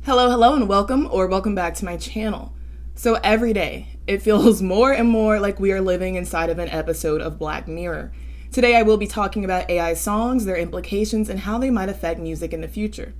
Hello, and welcome back to my channel. So every day, it feels more and more like we are living inside of an episode of Black Mirror. Today I will be talking about AI songs, their implications, and how they might affect music in the future.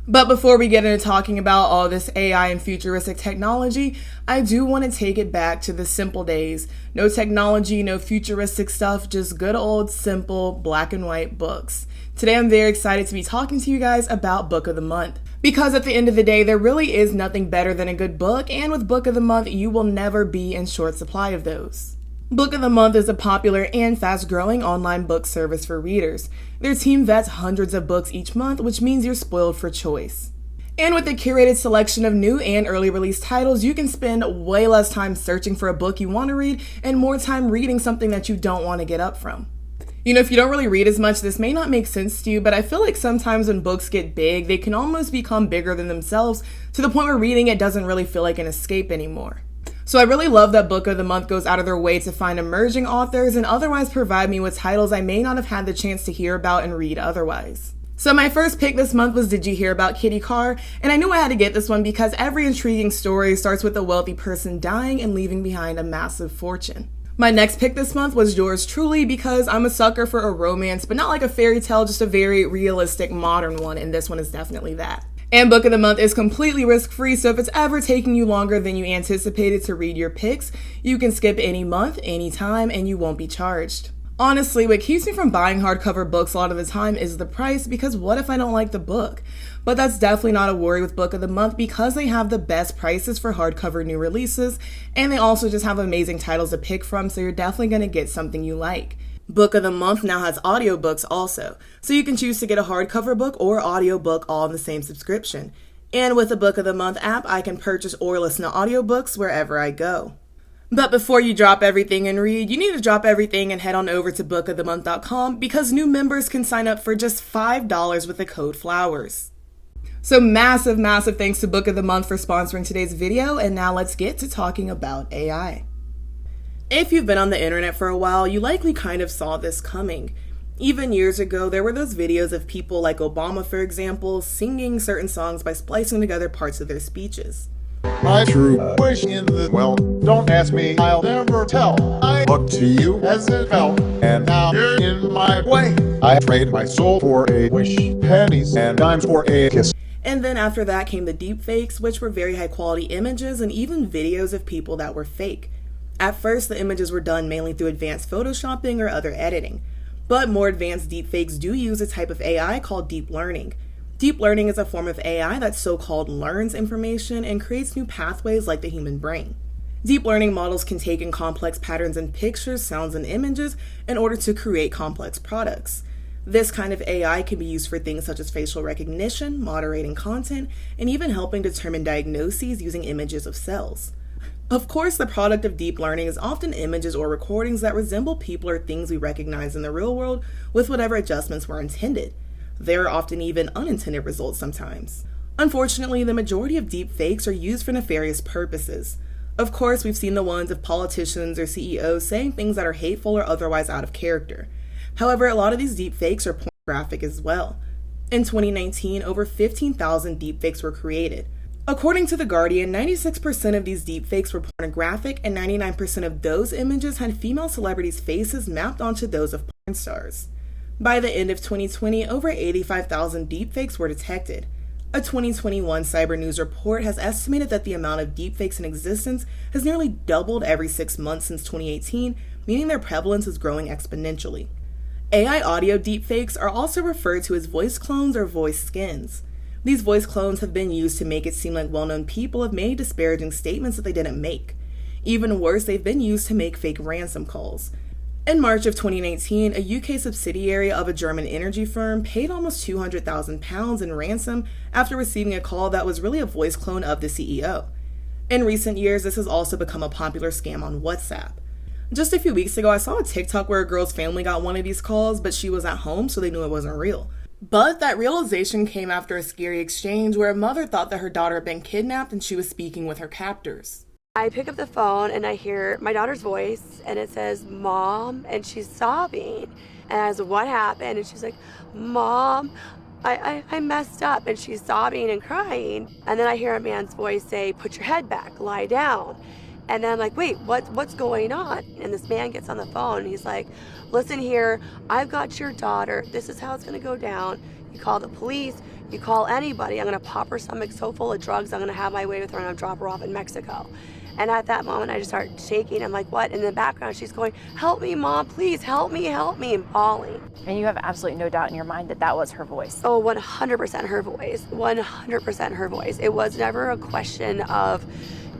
But before we get into talking about all this AI and futuristic technology, I do want to take it back to the simple days. No technology, no futuristic stuff, just good old simple black and white books. Today I'm very excited to be talking to you guys about Book of the Month. Because at the end of the day, there really is nothing better than a good book, and with Book of the Month, you will never be in short supply of those. Book of the Month is a popular and fast-growing online book service for readers. Their team vets hundreds of books each month, which means you're spoiled for choice. And with a curated selection of new and early release titles, you can spend way less time searching for a book you want to read and more time reading something that you don't want to get up from. You know, if you don't really read as much, this may not make sense to you, but I feel like sometimes when books get big, they can almost become bigger than themselves to the point where reading it doesn't really feel like an escape anymore. So I really love that Book of the Month goes out of their way to find emerging authors and otherwise provide me with titles I may not have had the chance to hear about and read otherwise. So my first pick this month was Did You Hear About Kitty Carr? And I knew I had to get this one because every intriguing story starts with a wealthy person dying and leaving behind a massive fortune. My next pick this month was Yours Truly because I'm a sucker for a romance, but not like a fairy tale, just a very realistic modern one, and this one is definitely that. And Book of the Month is completely risk-free, so if it's ever taking you longer than you anticipated to read your picks, you can skip any month, any time, and you won't be charged. Honestly, what keeps me from buying hardcover books a lot of the time is the price, because what if I don't like the book? But that's definitely not a worry with Book of the Month because they have the best prices for hardcover new releases, and they also just have amazing titles to pick from, so you're definitely going to get something you like. Book of the Month now has audiobooks also, so you can choose to get a hardcover book or audiobook all in the same subscription. And with the Book of the Month app, I can purchase or listen to audiobooks wherever I go. But before you drop everything and read, you need to drop everything and head on over to bookofthemonth.com because new members can sign up for just $5 with the code FLOWERS. So massive thanks to Book of the Month for sponsoring today's video, and now let's get to talking about AI. If you've been on the internet for a while, you likely kind of saw this coming. Even years ago, there were those videos of people like Obama, for example, singing certain songs by splicing together parts of their speeches. My true wish in the well, don't ask me, I'll never tell. I look to you as it fell, and now you're in my way. I trade my soul for a wish, pennies and dimes for a kiss. And then after that came the deepfakes, which were very high quality images and even videos of people that were fake. At first, the images were done mainly through advanced photoshopping or other editing. But more advanced deepfakes do use a type of AI called deep learning. Deep learning is a form of AI that so-called learns information and creates new pathways like the human brain. Deep learning models can take in complex patterns in pictures, sounds, and images in order to create complex products. This kind of AI can be used for things such as facial recognition, moderating content, and even helping determine diagnoses using images of cells. Of course, the product of deep learning is often images or recordings that resemble people or things we recognize in the real world with whatever adjustments were intended. There are often even unintended results sometimes. Unfortunately, the majority of deep fakes are used for nefarious purposes. Of course, we've seen the ones of politicians or CEOs saying things that are hateful or otherwise out of character. However, a lot of these deep fakes are pornographic as well. In 2019, over 15,000 deep fakes were created. According to The Guardian, 96% of these deepfakes were pornographic, and 99% of those images had female celebrities' faces mapped onto those of porn stars. By the end of 2020, over 85,000 deepfakes were detected. A 2021 Cyber News report has estimated that the amount of deepfakes in existence has nearly doubled every 6 months since 2018, meaning their prevalence is growing exponentially. AI audio deepfakes are also referred to as voice clones or voice skins. These voice clones have been used to make it seem like well-known people have made disparaging statements that they didn't make. Even worse, they've been used to make fake ransom calls. In March of 2019, a UK subsidiary of a German energy firm paid almost £200,000 in ransom after receiving a call that was really a voice clone of the CEO. In recent years, this has also become a popular scam on WhatsApp. Just a few weeks ago, I saw a TikTok where a girl's family got one of these calls, but she was at home, so they knew it wasn't real. But that realization came after a scary exchange where a mother thought that her daughter had been kidnapped and she was speaking with her captors. I pick up the phone and I hear my daughter's voice and it says, "Mom," and she's sobbing. And I was like, "What happened?" And she's like, "Mom, I messed up. And she's sobbing and crying. And then I hear a man's voice say, put your head back, lie down. And then I'm like, wait, what's going on? And this man gets on the phone and he's like, listen here, I've got your daughter. This is how it's going to go down. You call the police, you call anybody. I'm going to pop her stomach so full of drugs, I'm going to have my way with her and I'll drop her off in Mexico. And at that moment, I just start shaking. I'm like, what? In the background, she's going, help me, Mom, please, help me, and bawling. And you have absolutely no doubt in your mind that that was her voice. Oh, 100% her voice. 100% her voice. It was never a question of,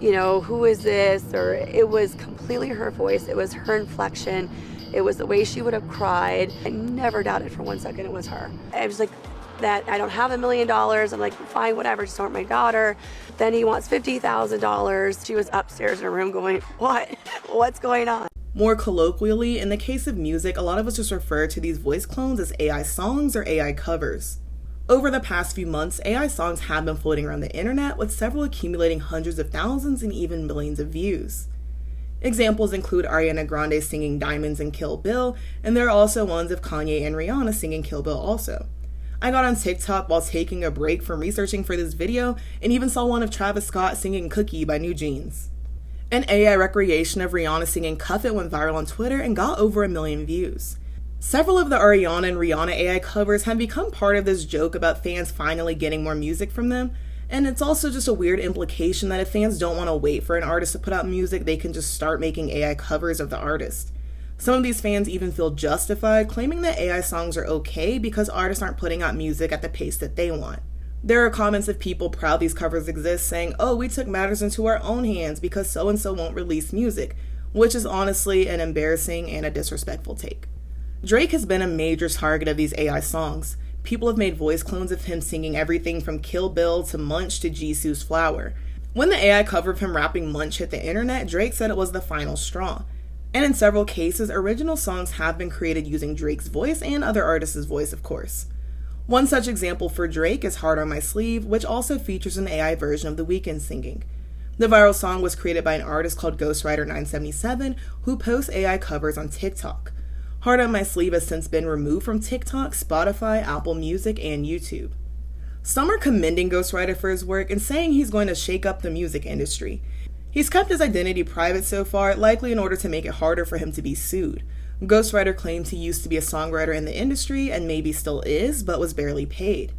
who is this? Or it was completely her voice. It was her inflection. It was the way she would have cried. I never doubted for 1 second it was her. I was like, that I don't have $1 million. I'm like, fine, whatever, just don't hurt my daughter. Then he wants $50,000. She was upstairs in her room going, what? What's going on? More colloquially, in the case of music, a lot of us just refer to these voice clones as AI songs or AI covers. Over the past few months, AI songs have been floating around the internet, with several accumulating hundreds of thousands and even millions of views. Examples include Ariana Grande singing Diamonds in Kill Bill, and there are also ones of Kanye and Rihanna singing Kill Bill also. I got on TikTok while taking a break from researching for this video and even saw one of Travis Scott singing Cookie by New Jeans. An AI recreation of Rihanna singing Cuff It went viral on Twitter and got over 1 million views. Several of the Ariana and Rihanna AI covers have become part of this joke about fans finally getting more music from them, and it's also just a weird implication that if fans don't want to wait for an artist to put out music, they can just start making AI covers of the artist. Some of these fans even feel justified, claiming that AI songs are okay because artists aren't putting out music at the pace that they want. There are comments of people proud these covers exist saying, oh, we took matters into our own hands because so-and-so won't release music, which is honestly an embarrassing and a disrespectful take. Drake has been a major target of these AI songs. People have made voice clones of him singing everything from Kill Bill to Munch to Jisoo's Flower. When the AI cover of him rapping Munch hit the internet, Drake said it was the final straw. And in several cases, original songs have been created using Drake's voice and other artists' voice, of course. One such example for Drake is Heart on My Sleeve, which also features an AI version of The Weeknd singing. The viral song was created by an artist called Ghostwriter977, who posts AI covers on TikTok. Heart on My Sleeve has since been removed from TikTok, Spotify, Apple Music, and YouTube. Some are commending Ghostwriter for his work and saying he's going to shake up the music industry. He's kept his identity private so far, likely in order to make it harder for him to be sued. Ghostwriter claims he used to be a songwriter in the industry and maybe still is, but was barely paid.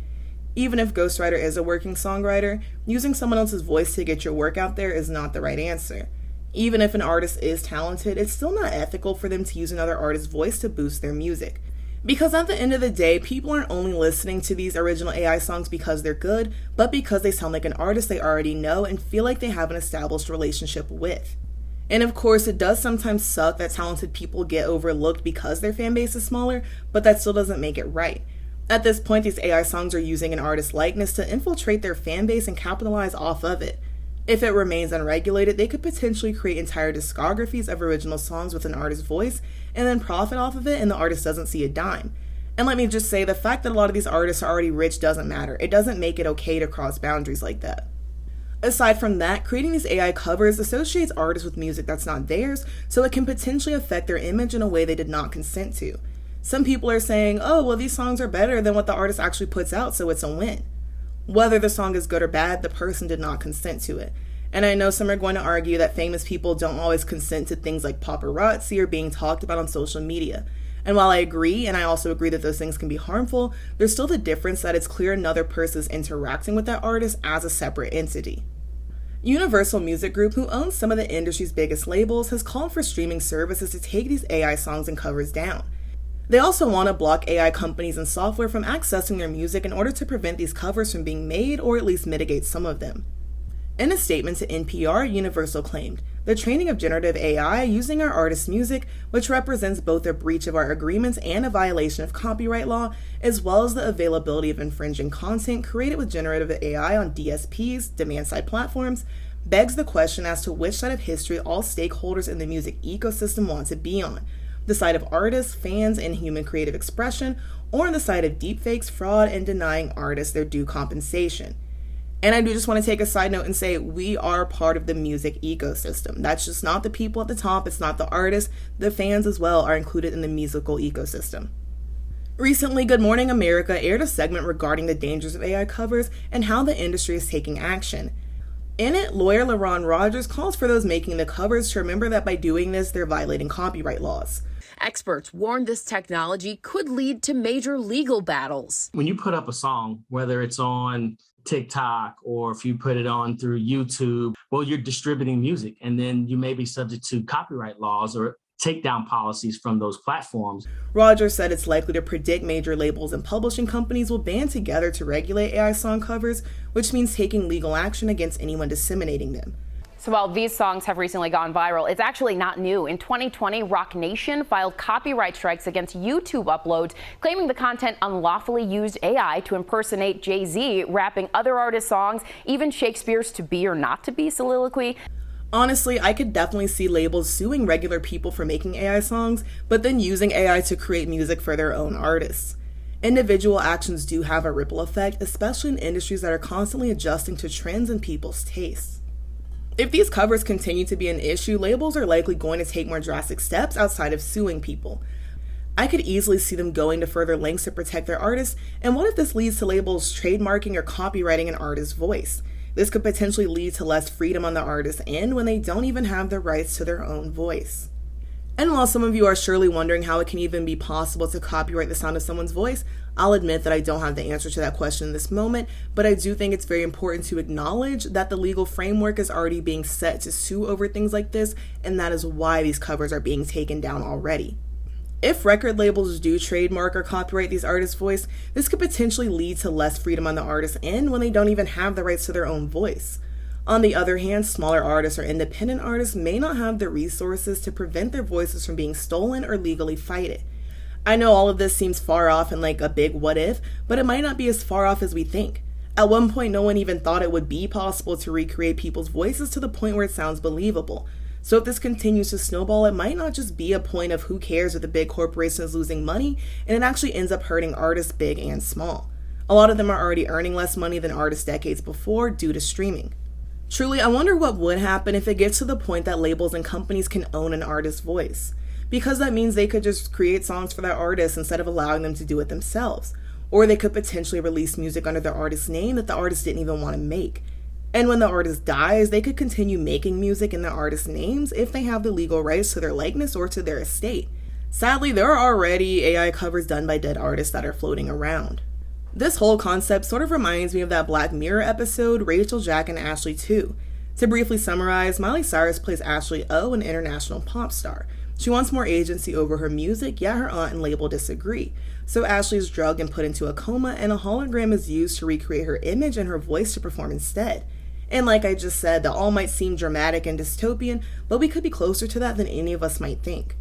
Even if Ghostwriter is a working songwriter, using someone else's voice to get your work out there is not the right answer. Even if an artist is talented, it's still not ethical for them to use another artist's voice to boost their music. Because at the end of the day, people aren't only listening to these original AI songs because they're good, but because they sound like an artist they already know and feel like they have an established relationship with. And of course, it does sometimes suck that talented people get overlooked because their fan base is smaller, but that still doesn't make it right. At this point, these AI songs are using an artist's likeness to infiltrate their fan base and capitalize off of it. If it remains unregulated, they could potentially create entire discographies of original songs with an artist's voice and then profit off of it, and the artist doesn't see a dime. And let me just say, the fact that a lot of these artists are already rich doesn't matter. It doesn't make it okay to cross boundaries like that. Aside from that, creating these AI covers associates artists with music that's not theirs, so it can potentially affect their image in a way they did not consent to. Some people are saying, oh, well, these songs are better than what the artist actually puts out, so it's a win. Whether the song is good or bad, the person did not consent to it. And I know some are going to argue that famous people don't always consent to things like paparazzi or being talked about on social media. And while I agree, and I also agree that those things can be harmful, there's still the difference that it's clear another person is interacting with that artist as a separate entity. Universal Music Group, who owns some of the industry's biggest labels, has called for streaming services to take these AI songs and covers down. They also want to block AI companies and software from accessing their music in order to prevent these covers from being made or at least mitigate some of them. In a statement to NPR, Universal claimed, "The training of generative AI using our artists' music, which represents both a breach of our agreements and a violation of copyright law, as well as the availability of infringing content created with generative AI on DSPs, demand-side platforms, begs the question as to which side of history all stakeholders in the music ecosystem want to be on. The side of artists, fans, and human creative expression, or on the side of deepfakes, fraud, and denying artists their due compensation." And I do just want to take a side note and say we are part of the music ecosystem. That's just not the people at the top. It's not the artists. The fans as well are included in the musical ecosystem. Recently, Good Morning America aired a segment regarding the dangers of AI covers and how the industry is taking action. In it, lawyer LaRon Rogers calls for those making the covers to remember that by doing this, they're violating copyright laws. Experts warn this technology could lead to major legal battles. When you put up a song, whether it's on TikTok or if you put it on through YouTube, well, you're distributing music, and then you may be subject to copyright laws or takedown policies from those platforms. Rogers said it's likely to predict major labels and publishing companies will band together to regulate AI song covers, which means taking legal action against anyone disseminating them. So while these songs have recently gone viral, it's actually not new. In 2020, Roc Nation filed copyright strikes against YouTube uploads, claiming the content unlawfully used AI to impersonate Jay-Z, rapping other artists' songs, even Shakespeare's To Be or Not to Be soliloquy. Honestly, I could definitely see labels suing regular people for making AI songs, but then using AI to create music for their own artists. Individual actions do have a ripple effect, especially in industries that are constantly adjusting to trends and people's tastes. If these covers continue to be an issue, labels are likely going to take more drastic steps outside of suing people. I could easily see them going to further lengths to protect their artists, and what if this leads to labels trademarking or copyrighting an artist's voice? This could potentially lead to less freedom on the artist's end when they don't even have the rights to their own voice. And while some of you are surely wondering how it can even be possible to copyright the sound of someone's voice, I'll admit that I don't have the answer to that question in this moment, but I do think it's very important to acknowledge that the legal framework is already being set to sue over things like this, and that is why these covers are being taken down already. If record labels do trademark or copyright these artists' voice, this could potentially lead to less freedom on the artist's end when they don't even have the rights to their own voice. On the other hand, smaller artists or independent artists may not have the resources to prevent their voices from being stolen or legally fight it. I know all of this seems far off and like a big what if, but it might not be as far off as we think. At one point, no one even thought it would be possible to recreate people's voices to the point where it sounds believable. So if this continues to snowball, it might not just be a point of who cares if the big corporation is losing money, and it actually ends up hurting artists big and small. A lot of them are already earning less money than artists decades before due to streaming. Truly, I wonder what would happen if it gets to the point that labels and companies can own an artist's voice. Because that means they could just create songs for that artist instead of allowing them to do it themselves. Or they could potentially release music under their artist's name that the artist didn't even want to make. And when the artist dies, they could continue making music in the artist's names if they have the legal rights to their likeness or to their estate. Sadly, there are already AI covers done by dead artists that are floating around. This whole concept sort of reminds me of that Black Mirror episode, Rachel, Jack, and Ashley 2. To briefly summarize, Miley Cyrus plays Ashley O, an international pop star. She wants more agency over her music, yet her aunt and label disagree. So Ashley is drugged and put into a coma, and a hologram is used to recreate her image and her voice to perform instead. And like I just said, that all might seem dramatic and dystopian, but we could be closer to that than any of us might think.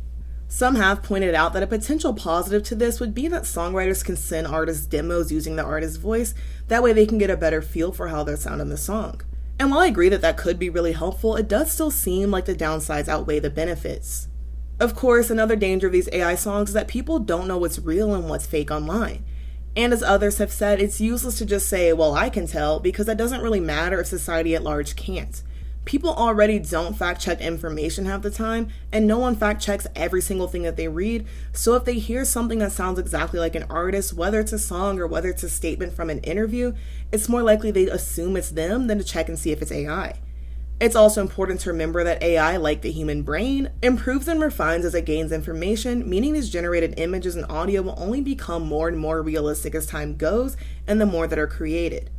Some have pointed out that a potential positive to this would be that songwriters can send artists demos using the artist's voice, that way they can get a better feel for how they'll sound in the song. And while I agree that that could be really helpful, it does still seem like the downsides outweigh the benefits. Of course, another danger of these AI songs is that people don't know what's real and what's fake online. And as others have said, it's useless to just say, well, I can tell, because that doesn't really matter if society at large can't. People already don't fact-check information half the time, and no one fact-checks every single thing that they read, so if they hear something that sounds exactly like an artist, whether it's a song or whether it's a statement from an interview, it's more likely they assume it's them than to check and see if it's AI. It's also important to remember that AI, like the human brain, improves and refines as it gains information, meaning these generated images and audio will only become more and more realistic as time goes and the more that are created.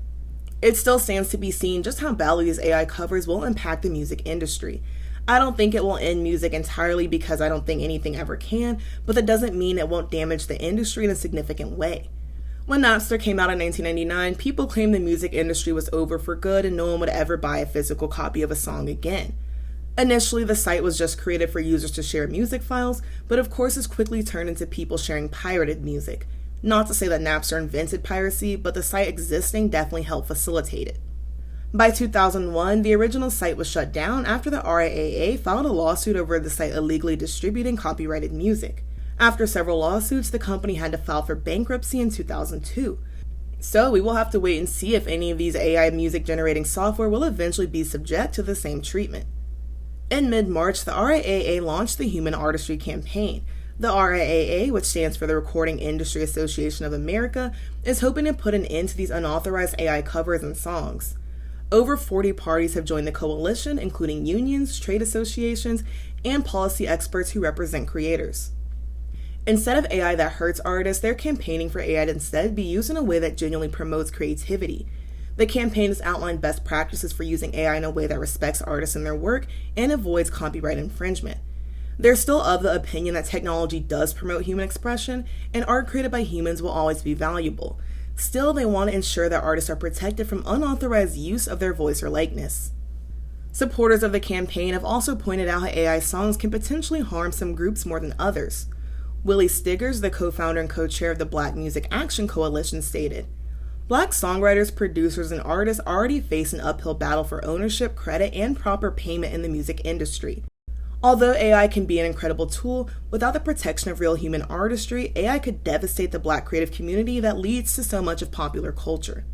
It still stands to be seen just how badly these AI covers will impact the music industry. I don't think it will end music entirely because I don't think anything ever can, but that doesn't mean it won't damage the industry in a significant way. When Napster came out in 1999, people claimed the music industry was over for good and no one would ever buy a physical copy of a song again. Initially, the site was just created for users to share music files, but of course it's quickly turned into people sharing pirated music. Not to say that Napster invented piracy, but the site existing definitely helped facilitate it. By 2001, the original site was shut down after the RIAA filed a lawsuit over the site illegally distributing copyrighted music. After several lawsuits, the company had to file for bankruptcy in 2002. So we will have to wait and see if any of these AI music generating software will eventually be subject to the same treatment. In mid-March, the RIAA launched the Human Artistry Campaign. The RIAA, which stands for the Recording Industry Association of America, is hoping to put an end to these unauthorized AI covers and songs. Over 40 parties have joined the coalition, including unions, trade associations, and policy experts who represent creators. Instead of AI that hurts artists, they're campaigning for AI to instead be used in a way that genuinely promotes creativity. The campaign has outlined best practices for using AI in a way that respects artists and their work and avoids copyright infringement. They're still of the opinion that technology does promote human expression, and art created by humans will always be valuable. Still, they want to ensure that artists are protected from unauthorized use of their voice or likeness. Supporters of the campaign have also pointed out how AI songs can potentially harm some groups more than others. Willie Stiggers, the co-founder and co-chair of the Black Music Action Coalition, stated, "Black songwriters, producers, and artists already face an uphill battle for ownership, credit, and proper payment in the music industry. Although AI can be an incredible tool, without the protection of real human artistry, AI could devastate the Black creative community that leads to so much of popular culture."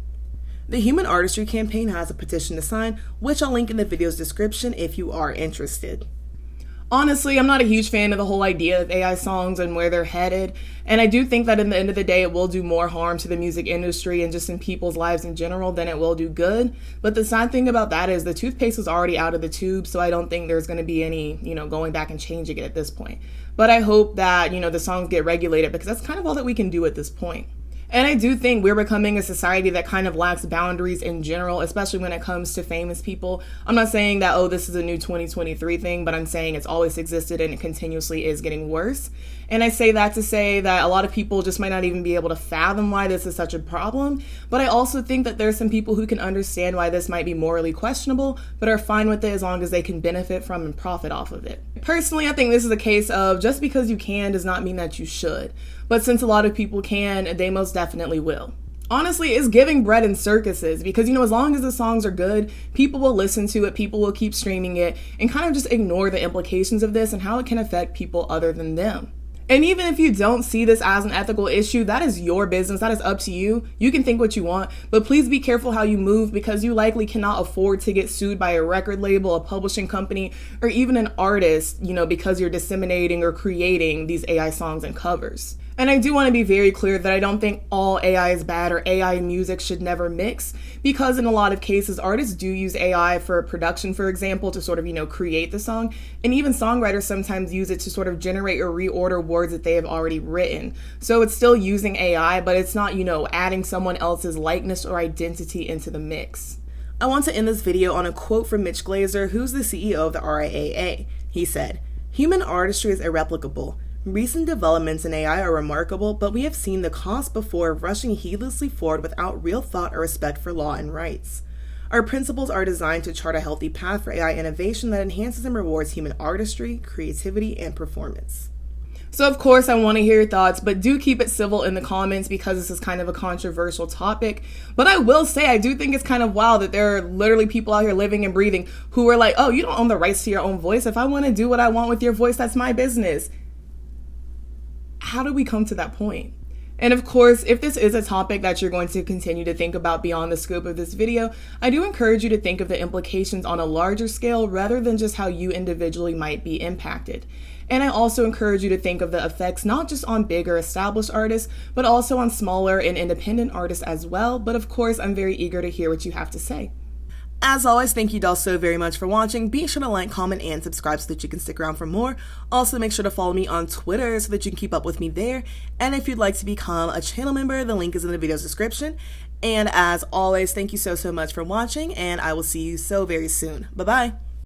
The Human Artistry Campaign has a petition to sign, which I'll link in the video's description if you are interested. Honestly, I'm not a huge fan of the whole idea of AI songs and where they're headed, and I do think that in the end of the day it will do more harm to the music industry and just in people's lives in general than it will do good. But the sad thing about that is the toothpaste is already out of the tube, so I don't think there's going to be any, going back and changing it at this point. But I hope that, the songs get regulated because that's kind of all that we can do at this point. And I do think we're becoming a society that kind of lacks boundaries in general, especially when it comes to famous people. I'm not saying that, this is a new 2023 thing, but I'm saying it's always existed and it continuously is getting worse. And I say that to say that a lot of people just might not even be able to fathom why this is such a problem. But I also think that there's some people who can understand why this might be morally questionable, but are fine with it as long as they can benefit from and profit off of it. Personally, I think this is a case of just because you can does not mean that you should. But since a lot of people can, they most definitely will. Honestly, it's giving bread in circuses because, as long as the songs are good, people will listen to it, people will keep streaming it, and kind of just ignore the implications of this and how it can affect people other than them. And even if you don't see this as an ethical issue, that is your business. That is up to you. You can think what you want, but please be careful how you move because you likely cannot afford to get sued by a record label, a publishing company, or even an artist, because you're disseminating or creating these AI songs and covers. And I do want to be very clear that I don't think all AI is bad or AI and music should never mix, because in a lot of cases, artists do use AI for production, for example, to sort of, create the song. And even songwriters sometimes use it to sort of generate or reorder words that they have already written. So it's still using AI, but it's not, adding someone else's likeness or identity into the mix. I want to end this video on a quote from Mitch Glazer, who's the CEO of the RIAA. He said, "Human artistry is irreplicable. Recent developments in AI are remarkable, but we have seen the cost before of rushing heedlessly forward without real thought or respect for law and rights. Our principles are designed to chart a healthy path for AI innovation that enhances and rewards human artistry, creativity, and performance." So of course I want to hear your thoughts, but do keep it civil in the comments because this is kind of a controversial topic. But I will say I do think it's kind of wild that there are literally people out here living and breathing who are like, "Oh, you don't own the rights to your own voice. If I want to do what I want with your voice, that's my business." How do we come to that point? And of course, if this is a topic that you're going to continue to think about beyond the scope of this video, I do encourage you to think of the implications on a larger scale rather than just how you individually might be impacted. And I also encourage you to think of the effects not just on bigger established artists, but also on smaller and independent artists as well. But of course, I'm very eager to hear what you have to say. As always, thank you all so very much for watching. Be sure to like, comment, and subscribe so that you can stick around for more. Also, make sure to follow me on Twitter so that you can keep up with me there. And if you'd like to become a channel member, the link is in the video's description. And as always, thank you so much for watching, and I will see you so very soon. Bye-bye.